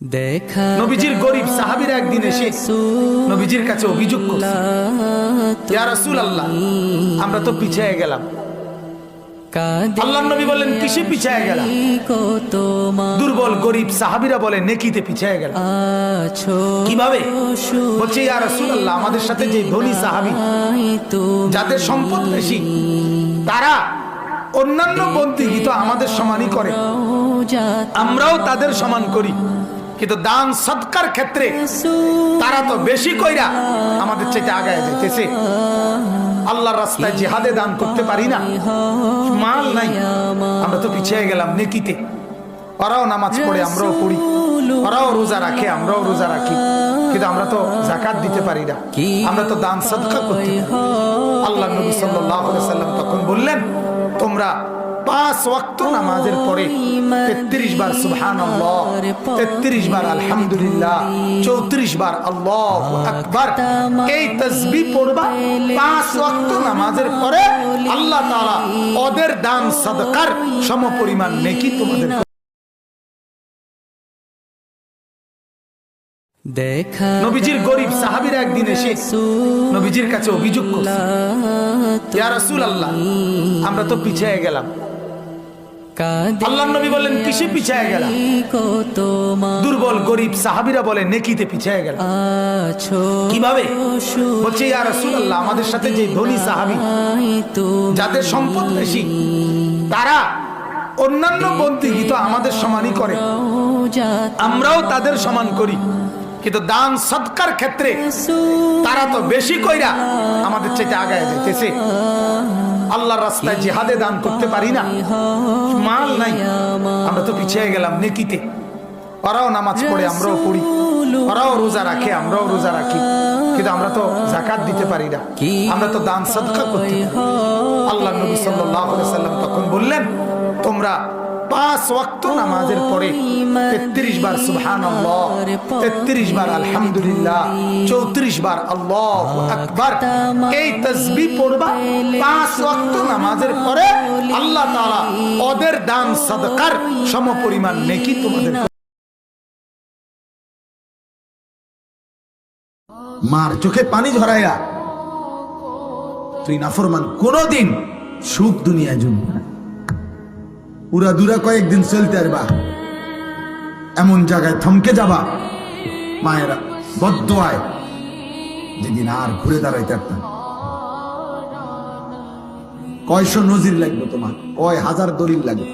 নবীজির গরিব সাহাবীরা একদিন এসে নবীজির কাছে অভিযোগ করছে, ইয়া রাসূলুল্লাহ, আমরা তো পিছিয়ে গেলাম। আল্লাহর নবী বলেন, কিসে পিছিয়ে গেলাম? দুর্বল গরিব সাহাবীরা বলে, নেকিতে পিছিয়ে গেলাম। কিভাবে? বলছে, ইয়া রাসূলুল্লাহ, আমাদের সাথে যে ধনী সাহাবী, যাদের সম্পদ বেশি, তারা অন্যান্য বন্দিগী তো আমাদের সমানই করে, আমরাও তাদের সমান করি, কিন্তু দান সদকার ক্ষেত্রে তারা তো বেশি কইরা আমাদের চাইতে আগায় যাইতেছে। আল্লাহর রাস্তায় জিহাদে দান করতে পারি না, মাল নাই, আমরা তো পিছিয়ে গেলাম নেকিতে। ওরাও নামাজ পড়ে, আমরাও পড়ি, ওরাও রোজা রাখে, আমরাও রোজা রাখি, কিন্তু আমরা তো যাকাত দিতে পারি না, আমরা তো দান সদকা করতে পারি। আল্লাহ নবী সাল্লাল্লাহু আলাইহি ওয়াসাল্লাম তখন বললেন, তোমরা 5 ওয়াক্ত নামাজের পরে 33 বার সুবহানাল্লাহ, 33 বার আলহামদুলিল্লাহ, 34 বার আল্লাহু আকবার, এই তাসবিহ পড়বা 5 ওয়াক্ত নামাজের পরে। আল্লাহ তাআলা ওদের দান সাদকার সমপরিমাণ নেকি তোমাদের। নবীজির গরিব সাহাবীরা একদিন এসে নবীজির কাছে অভিযোগ করছে, ইয়া রাসূলুল্লাহ, আমরা তো পিছিয়ে গেলাম। আল্লাহর নবী বলেন, কিসে পিছিয়ে গেলাম? দুর্বল গরিব সাহাবীরা বলে, নেকিতে পিছিয়ে গেলাম। কিভাবে? বলছে, ইয়া রাসূলুল্লাহ, আমাদের সাথে যে ধনী সাহাবী, যাদের সম্পদ বেশি, তারা অন্যান্য বন্দিগী তো আমাদের সমানই করে, আমরাও তাদের সমান করি, কিন্তু দান সদকার ক্ষেত্রে তারা তো বেশি কইরা আমাদের চাইতে আগায় যাইতেছে। আল্লাহর রাস্তায় জিহাদে দান করতে পারি না, মাল নাই, আমরা তো পিছিয়ে গেলাম নেকিতে। ওরাও নামাজ পড়ে, আমরাও পড়ি, ওরাও রোজা রাখে, আমরাও রোজা রাখি, কিন্তু আমরা তো যাকাত দিতে পারি না, আমরা তো দান সদকা করতে পারি। আল্লাহ নবী সাল্লাল্লাহু আলাইহি ওয়াসাল্লাম তখন বললেন, তোমরা 5 ওয়াক্ত নামাজের পরে 33 বার সুবহানাল্লাহ, 33 বার আলহামদুলিল্লাহ, 34 বার আল্লাহু আকবার, এই তাসবিহ পড়বা 5 ওয়াক্ত নামাজের পরে। আল্লাহ তাআলা ওদের দান সাদকার সমপরিমাণ নেকি তোমাদের। মার চোখে পানি ঝরাইয়া তুই নাফরমান, কোনদিন সুখ দুনিয়ায় জমবে না। উড়া দুরা কয়েকদিন চলতে পারবা, এমন জায়গায় থমকে যাবা মায়েরা বদদোয়ায়, যেদিন আর ঘুরে দাঁড়াইতে পারতাম। কয়শো নজির লাগবে তোমার, কয় হাজার দলিল লাগবে।